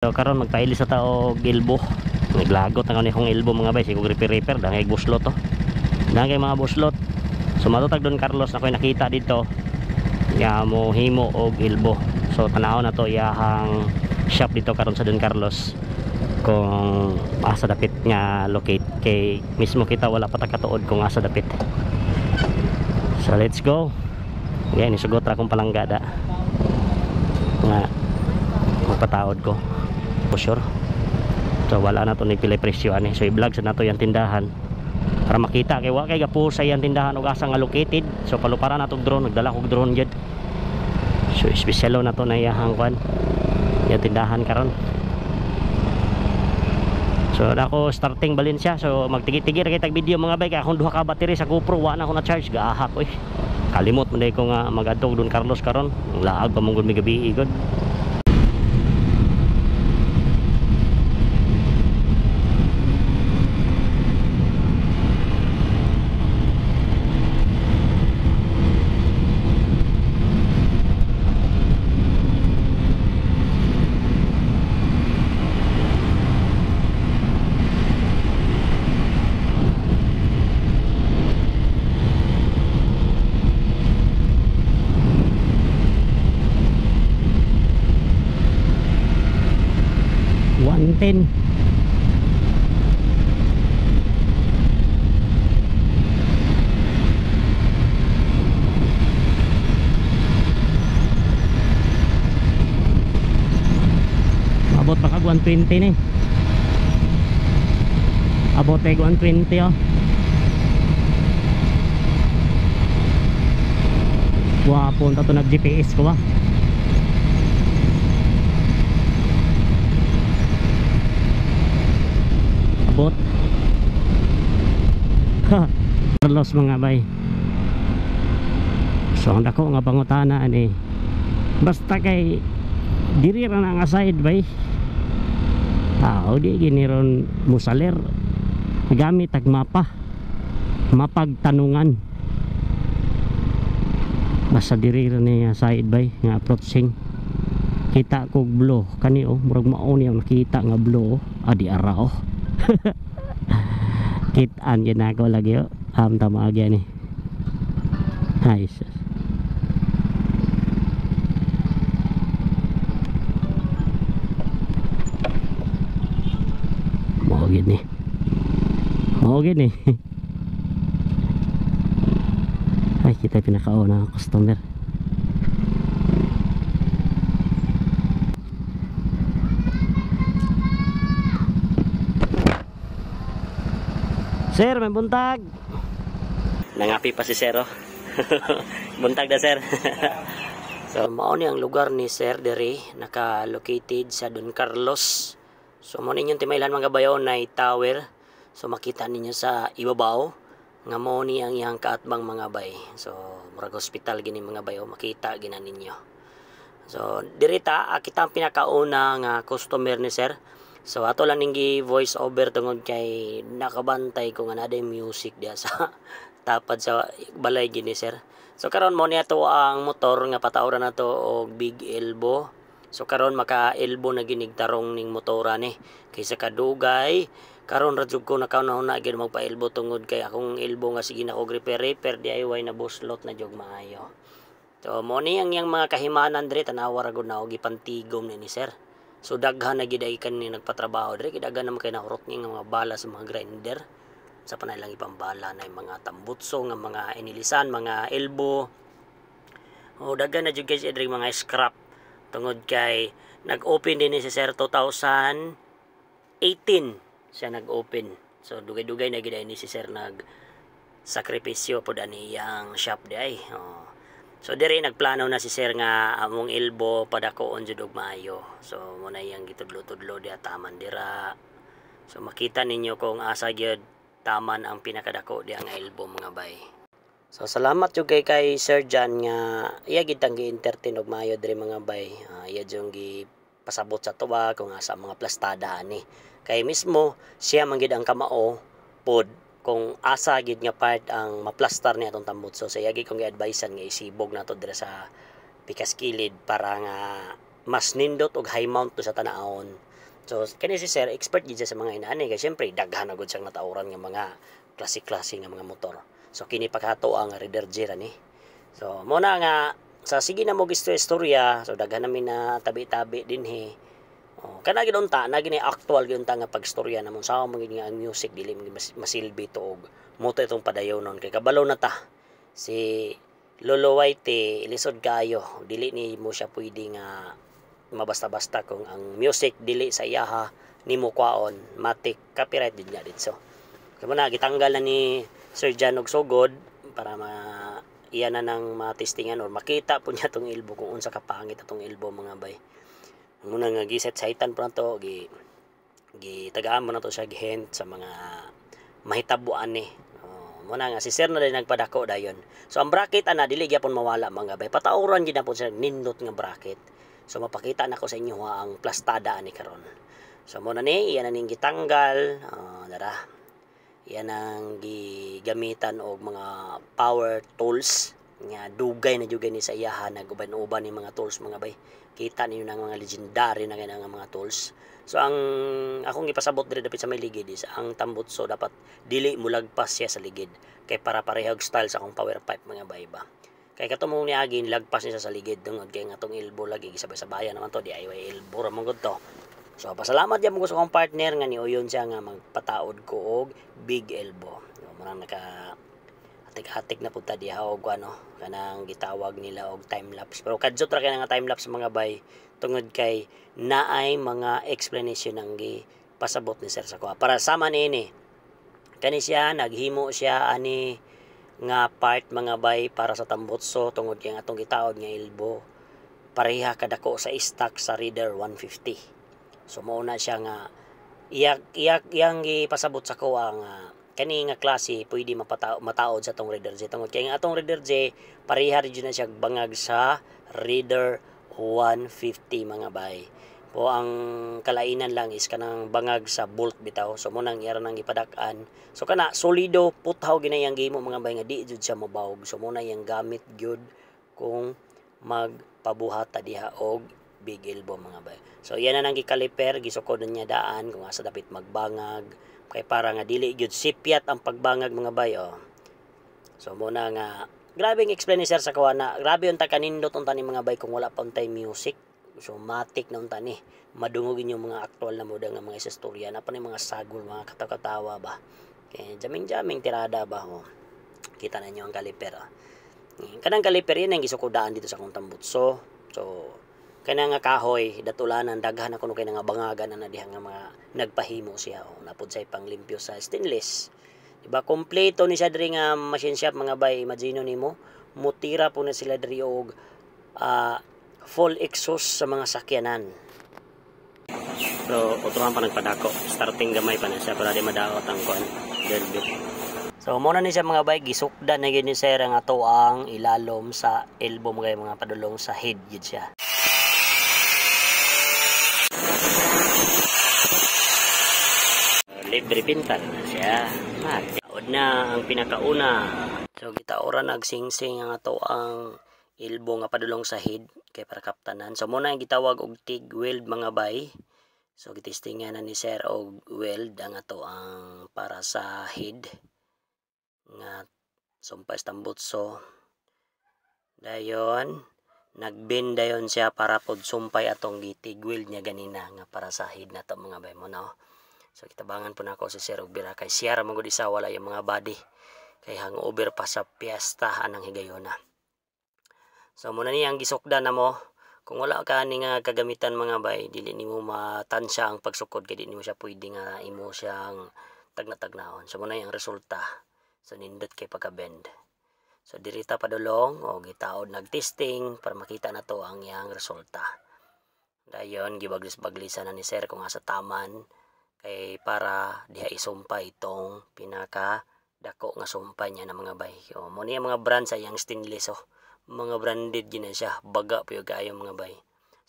So karon magpaili sa tao gilbo. Naglagot na kani kong elbow mga bay, siguro repair dangay buslot to. Dangay mga buslot. So matutag Don Carlos na ko'y nakita dito. Ya mo himo og elbow. So tanaw na to iyahang shop dito karon sa Don Carlos. Kung asa dapit nga locate kay mismo kita wala pa katuod kung asa dapit. So let's go. Yan isugot ra kong palanggada. Nga magpataod ko. For sure. So wala na to ni pilay presyo ani. So i-vlog sa nato yang tindahan para makita kay wa kay gapo sa yang tindahan og asa nga located. So palupara na tog drone, nagdala kog drone jud. So espesyalo na to na iyahang kwan. Yang tindahan karon. So ako starting balin siya. So magtigi-tigi ra kay tag video mga bay kay akong duha ka battery sa GoPro wa na ako na charge gaahak oy. Kalimot man day ko nga magadtog Don Carlos karon. Laag pa mong gud mi gabi igod. Ten. Abot pa kag 120 ni. Abot kag 120 oh. Wapon ta to nag GPS ko ba. Abot. Carlos mga bay. So ang dako nga pangutana ani. Basta kay diri ra na nga side bay. Tao di giniron musaler. Gamit ag mapa. Mapag tanungan. Basta diri ra ni side bay nga approaching. Kita kog blow kani oh murag mao ni ang nakita nga blow adi ara oh. Kitaan yun ako lagi oh. Tama agyan eh. Nice. Maugin eh. Maugin eh. Ay kita pinakauna ng customer. Sir, may buntag. Nangapi pa si Sir oh. Buntag na Sir. So mao ni ang lugar ni Sir diri naka-located sa Don Carlos. So mo ninyong timaylan mga bayon na tower. So makita ninyo sa ibabaw nga mo ni ang iyang kaatbang mga bay. So murag hospital gini mga bayo makita gina ninyo. So diri ta kita ang pinakauna nga customer ni Sir. So ato lang ning voice over tungod kay nakabantay ko nga naday music diya sa tapad sa balay gini Sir. So karon mo niya to ang motor nga patawran nato og big elbow. So karon maka elbow na ginigtarong ning motora ni kaysa kadugay karon ra jud ko nakauna gid magpa-elbow tungod kay akong elbow nga sige na og repair DIY na buslot na jog maayo. So mo ni ang yang mga kahimanan diri tanawa ra gud na og ipantigom ni Sir. So daghan na gid ay kan ni nagpatrabaho diri kay daghan naman kay nahurot ni nga mga bala sa mga grinder sa panay lang ipambala na yung mga tambutso nga mga inilisan mga elbow. O daghan na jud kay diri mga scrap tungod kay nag-open din ni si Sir 2018 siya nag-open. So dugay-dugay na gid ni si Sir nag sakripisyo pod ani yang shop di ay. So diri nagplano na si Sir nga among elbow padakoon jud og maayo. So mo na yang gitudlo-tudlo dia taman dira. So makita ninyo kung asa gyud taman ang pinakadako dia nga elbow mga bay. So salamat jud kay Sir John nga iya gid tang gi-entertain og maayo diri mga bay. Iya jud gi pasabot sa tuwa kung asa mga plastada ani. Kay mismo siya man gid ang kamao pod kung asa gid nga part ang maplastar niya atong tambutso. So yagi kong gi-advisean nga isibog nato dira sa pikas kilid para nga mas nindot og high mount to sa tanawon. So kani si sir expert gid sa mga inaani kay syempre daghan na gud siyang natauran nga mga klase-klase nga mga motor. So kini paghato ang Raider J ra ni. So mo na nga sa sige na mo istorya, so daghan namin na tabi-tabi dinhi. Oh, kana gid unta na gini actual gid unta nga pagstorya namon sa mo gid nga ang music dili masilbi to og moto itong padayonon kay kabalo na ta. Si Lolo Whitey lisod kayo dili ni mo siya pwede nga mabasta-basta kung ang music dili sa iyaha nimo kwaon matik copyright din niya dito. So na gitanggal na ni Sir Jan og sugod para iya na nang matistingan or makita po niya tong ilbo kung unsa kapangit atong ilbo mga bay. Muna nga giset saitan po na to tagaan mo na to siya gihent sa mga mahitabuan ni. Muna nga si sir na din nagpadako dayon. So ang bracket ana dili gyapon mawala mga bay. Patauran gid na po siya nindot nga bracket. So mapakita na ko sa inyo ang plastada ani karon. So muna ni iyan na ning gitanggal, dara. Iyan ang gigamitan og mga power tools nga dugay na jud ni sa iyahan naguban-uban ni mga tools mga bay. Kita niyo nang mga legendary na nga mga tools. So ang akong gipasabot diri dapat sa may ligid is ang tambutso dapat dili mulagpas siya sa ligid kay para parehog style sa akong power pipe mga bay ba. Kay katong ni agin lagpas niya sa ligid tungod kay ngatong elbow lagi sabay-sabayan naman to DIY elbow ra man gud to. So pasalamat jud mo sa akong partner nga niuyon siya nga magpataod ko og big elbow. So marang naka hatik-hatik na pud ta diha og ano kanang gitawag nila og time lapse. Pero kadjot ra kay nga time lapse mga bay tungod kay naay mga explanation ang pasabot ni sir sa kuha. Para sama niini. Kani siya naghimo siya ani nga part mga bay para sa tambutso tungod kay atong gitaod nga elbow pareha kadako sa stock sa Raider 150. So mao na siya nga iyak yang gipasabot sa kuha nga kani nga klase pwede mataod sa atong Raider J tungod kay nga atong Raider J pareha rin na siya bangag sa Raider 150 mga bay. Po ang kalainan lang is kanang bangag sa bolt bitaw. So mo nang iyara nang gipadak-an. So kana solido puthaw ginayang gimo mga bay nga di jud siya mabawog. So mo na yang gamit gyud kung magpabuhat ta diha og big elbow mga bay. So iyan na nang gikaliper gisukod niya daan kung asa dapat magbangag kay para nga dili gyud sipyat ang pagbangag mga bay oh. So mo na nga grabe ang explain ni sir sa kawana. Grabe unta kanindot unta ni mga bay kung wala pa untay music. So matik na unta ni madungogin yung mga aktual na moda nga mga istorya na pa ni mga sagol mga katawa ba kay jaming tirada ba oh. Kita na niyo ang kaliper kanang kaliper yan ang gisukudaan dito sa akong tambutso. So kana nga kahoy datulanan daghan ako no kay nga bangagan na diha nga mga nagpahimo siya napud say panglimpyo sa stainless diba kompleto ni siya diri nga machine shop mga bay. Imagine nimo mutira po na sila diri og full exhaust sa mga sakyanan. So, utuhan pa nagpadako. Starting gamay pa na siya para di madaot ang kuan. So, muna ni siya mga bike. Gisukdan na yun ni sir ang ato ang ilalom sa elbow mga padulong sa head yun siya. Libre pintal na siya. Taod na ang pinakauna. So, gitaora nagsingsing ang ato ang elbow nga padulong sa head kay para kaptanan. So muna ang gitawag og TIG weld mga bay. So gitistingan na ni sir og weld ang ato ang para sa head nga sumpay tambutso. Dayon nagbend dayon siya para pod sumpay atong gitig weld niya ganina nga para sa head nato mga bay mo no. So kitabangan po nako si sir og bira kay siya ra magud isa wala yung mga body kay hangover pa sa piyesta anang higayona. So muna niya ang gisukdan na mo kung wala ka ni nga kagamitan mga bay dili nimo matansya ang pagsukod kay dili nimo siya pwede nga imo siyang tagna-tagnahon. So muna yung resulta. So nindot kay pagka-bend. So dirita padulong o gitaod nagtesting para makita na to ang iyang resulta. Dayon gibaglis-baglisan na ni sir kung asa taman kay para diha isumpay itong pinaka dako nga sumpay niya na mga bay. O mo niya mga brand sa iyang stainless mga branded gina siya baga po yung kayo mga bay.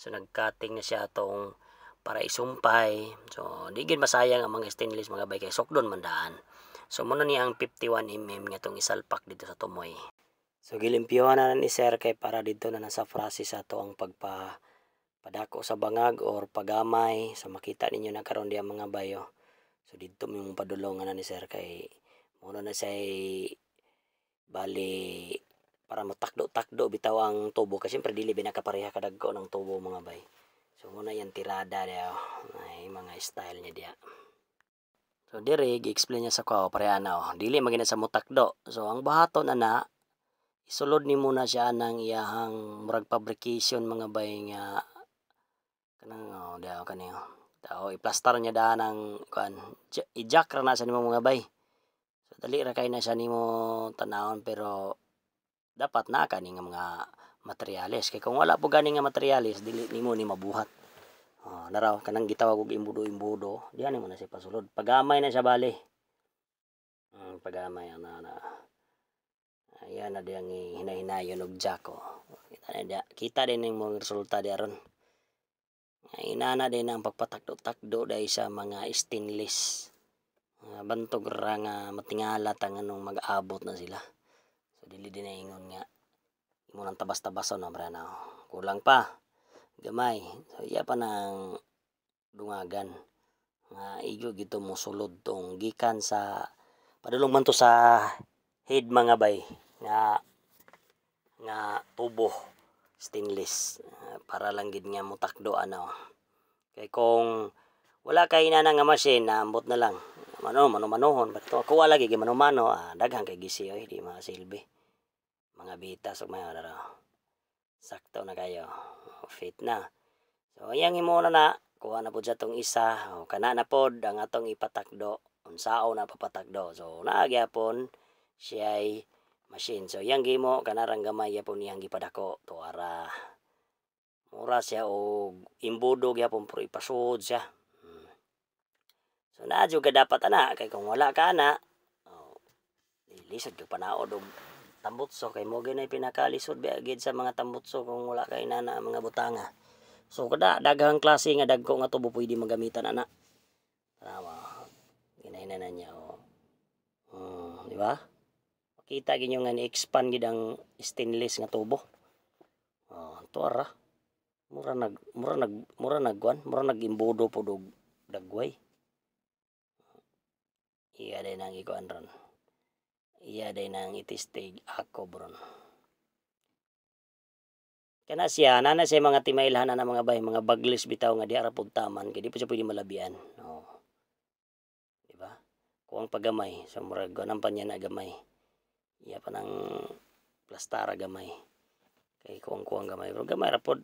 So nagcutting na siya atong para isumpay. So di gid masayang ang mga stainless mga bay kay sokdon mandaan. So muna niya ang 51mm nga itong isalpak dito sa tumoy. So gilimpyohan na ni sir kay para dito na nasa frase sa to ang padako sa bangag or pagamay. So makita ninyo na karon diya mga bayo. So dito yung padulongan na ni sir kay muna na siya bali para matakdo-takdo bitaw ang tubo kasi siyempre dili binakapareha kadagko ng tubo mga bay. So muna yan tirada diya ay mga style niya diya. So dire gi-explain niya sa ko pareha na dili magina sa mutakdo. So ang bahaton ana isulod ni muna siya nang iyahang murag fabrication mga bay nga kanang diha kaniyo. Tao iplastar niya daan ng kuan i-jack ra na sa nimo mga bay. So dali ra kay na siya nimo tanawon pero dapat na kani nga mga materyales kay kung wala po gani nga materyales dili nimo ni mabuhat. Naraw kanang gitawag og imbudo diyan mo na siya pasulod pagamay na siya bali. Pagamay na ayan na diyang hinahinayon og jack kita din yung mga resulta diaron. Inana din ang pagpatakdo-takdo dahil sa mga stainless. Bantog ra nga matingala tang anong mag-abot na sila. So dili din na ingon nga imo nang tabas-tabason na brana. Kulang pa. Gamay. So iya pa nang dungagan. Nga igo gito mo sulod tong gikan sa padulong man to sa head mga bay nga tubo stainless para lang gid nga mutakdo ano. Kay kung wala kay na nga machine na ambot na lang mano-manohon pero ako wala gid mano-mano daghang kay gisi di masilbi mga bitas ug mga sakto na kayo fit na. So yang imo na kuha na pud sa tong isa kana na pod ang atong ipatakdo unsaon na papatakdo. So nagyapon siya ay machine. So yang gimo kanarang gamay yapon iyang gipadako tuara mura siya og imbudo gyapon pero ipasud siya. So naa jud ka dapat ana kay kung wala ka ana lisod ka panaod og tambutso kay mo ginay pinakalisod gid sa mga tambutso kung wala kay nana mga butanga. So kada daghang klase nga dagko nga tubo pwede magamitan ana. Tama. Ginay na niya di ba? Kita ginyo nga ni-expand gid ang stainless nga tubo. Tuara. Mura nag-imbudo po og dagway. Iya day nang ikuan ron. Iya day nang itistig ako bron. Kana siya nana siya mga timailhan na mga bay mga baglis bitaw nga di ara pud taman kay di pa siya pwede malabian. Di ba? Kuang pagamay sa murag ganang pa niya na gamay. Iya pa nang plastara gamay. Kay kuang gamay pero gamay ra pod.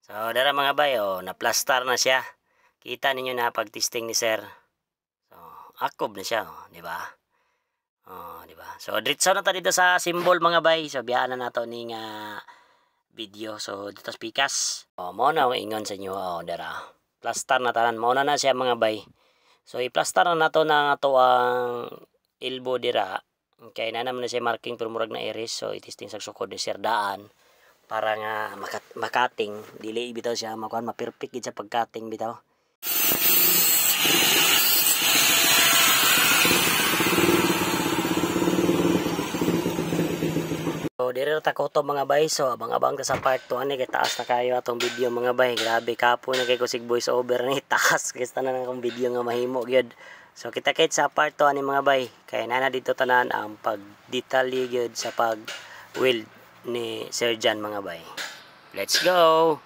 So dara mga bay na plastar na siya. Kita ninyo na pagtesting ni sir. So akob na siya di ba? Di ba? So diretso na ta dito sa symbol mga bay. So biyaan na nato ning video. So dito pikas. Mao na ang ingon sa inyo dara. Plastar na tanan mao na siya mga bay. So i-plastar na nato na ato ang elbow dira. Kay na naman na siya marking pero murag na iris. So itisting sa sukod ni sir daan para nga makating dili bitaw siya makuan ma-perfect gid sa pagkating bitaw. So dire ta ko to mga bay. So abang-abang ta sa part 2 ani kay taas na kayo atong video mga bay. Grabe kapo na kay ko sig voice over ni taas kay tanan akong video nga mahimo gyud. So kita kit sa part 2 ani mga bay. Kay nana dito tanan ang pagdetalye gyud sa pag weld ni Sir Jan mga bay. Let's go!